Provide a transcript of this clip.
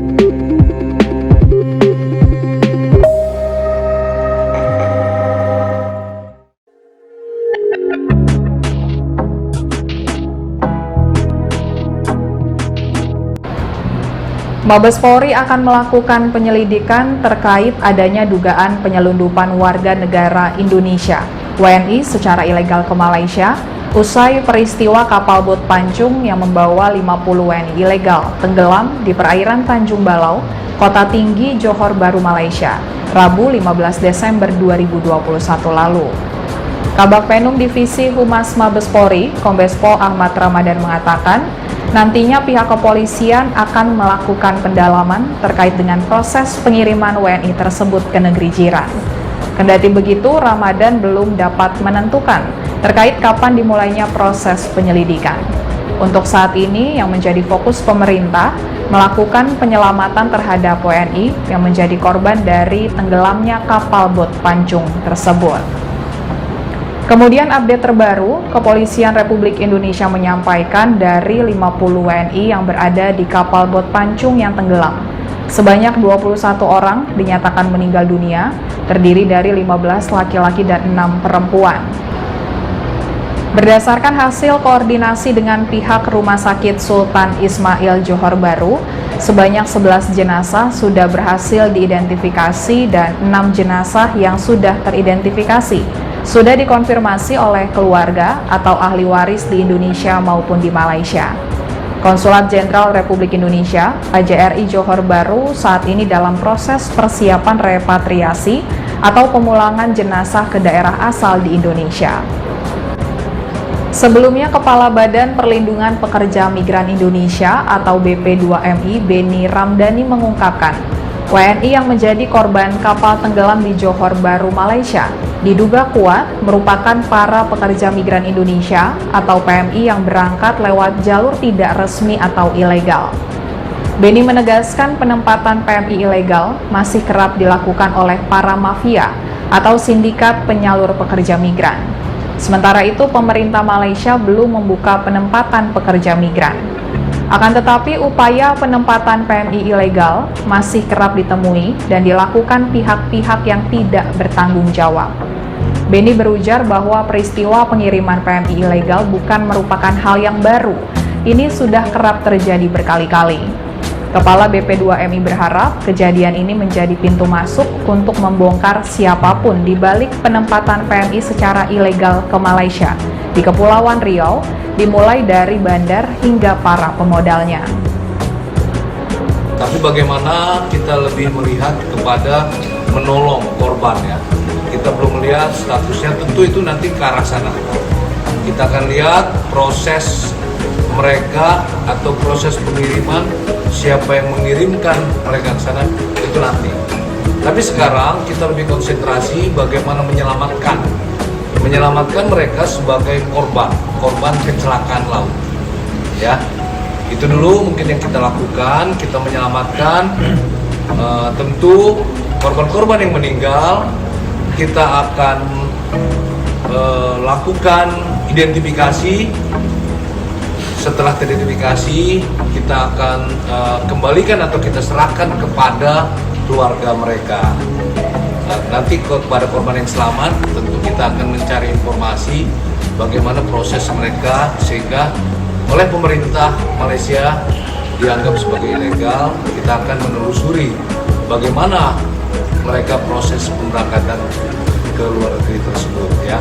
Mabes Polri akan melakukan penyelidikan terkait adanya dugaan penyelundupan warga negara Indonesia (WNI) secara ilegal ke Malaysia usai peristiwa kapal bot pancung yang membawa 50 WNI ilegal tenggelam di perairan Tanjung Balau, Kota Tinggi, Johor Bahru, Malaysia, Rabu 15 Desember 2021 lalu. Kabag Penum Divisi Humas Mabes Polri, Kombes Pol Ahmad Ramadan mengatakan, nantinya pihak kepolisian akan melakukan pendalaman terkait dengan proses pengiriman WNI tersebut ke negeri jiran. Kendati begitu, Ramadan belum dapat menentukan terkait kapan dimulainya proses penyelidikan. Untuk saat ini, yang menjadi fokus pemerintah melakukan penyelamatan terhadap WNI yang menjadi korban dari tenggelamnya kapal bot pancung tersebut. Kemudian update terbaru, Kepolisian Republik Indonesia menyampaikan dari 50 WNI yang berada di kapal bot pancung yang tenggelam, sebanyak 21 orang dinyatakan meninggal dunia, terdiri dari 15 laki-laki dan 6 perempuan. Berdasarkan hasil koordinasi dengan pihak Rumah Sakit Sultan Ismail Johor Bahru, sebanyak 11 jenazah sudah berhasil diidentifikasi dan 6 jenazah yang sudah teridentifikasi sudah dikonfirmasi oleh keluarga atau ahli waris di Indonesia maupun di Malaysia. Konsulat Jenderal Republik Indonesia (KJRI) Johor Bahru saat ini dalam proses persiapan repatriasi atau pemulangan jenazah ke daerah asal di Indonesia. Sebelumnya, Kepala Badan Perlindungan Pekerja Migran Indonesia atau BP2MI Beni Ramdhani mengungkapkan, WNI yang menjadi korban kapal tenggelam di Johor Bahru, Malaysia, diduga kuat merupakan para pekerja migran Indonesia atau PMI yang berangkat lewat jalur tidak resmi atau ilegal. Beni menegaskan penempatan PMI ilegal masih kerap dilakukan oleh para mafia atau sindikat penyalur pekerja migran. Sementara itu, pemerintah Malaysia belum membuka penempatan pekerja migran. Akan tetapi, upaya penempatan PMI ilegal masih kerap ditemui dan dilakukan pihak-pihak yang tidak bertanggung jawab. Beni berujar bahwa peristiwa pengiriman PMI ilegal bukan merupakan hal yang baru. Ini sudah kerap terjadi berkali-kali. Kepala BP2MI berharap kejadian ini menjadi pintu masuk untuk membongkar siapapun di balik penempatan PMI secara ilegal ke Malaysia di Kepulauan Riau, dimulai dari bandar hingga para pemodalnya. Tapi bagaimana kita lebih melihat kepada menolong korban ya. Kita belum melihat statusnya, tentu itu nanti ke arah sana. Kita akan lihat proses mereka atau proses pengiriman, siapa yang mengirimkan mereka ke sana, itu nanti. Tapi sekarang kita lebih konsentrasi bagaimana menyelamatkan mereka sebagai korban kecelakaan laut. Ya, itu dulu mungkin yang kita lakukan, kita menyelamatkan. Tentu korban-korban yang meninggal kita akan lakukan identifikasi. Setelah teridentifikasi, kita akan kembalikan atau kita serahkan kepada keluarga mereka. Nanti kepada korban yang selamat, tentu kita akan mencari informasi bagaimana proses mereka sehingga oleh pemerintah Malaysia dianggap sebagai ilegal. Kita akan menelusuri bagaimana mereka proses pemberangkatan ke luar negeri tersebut ya.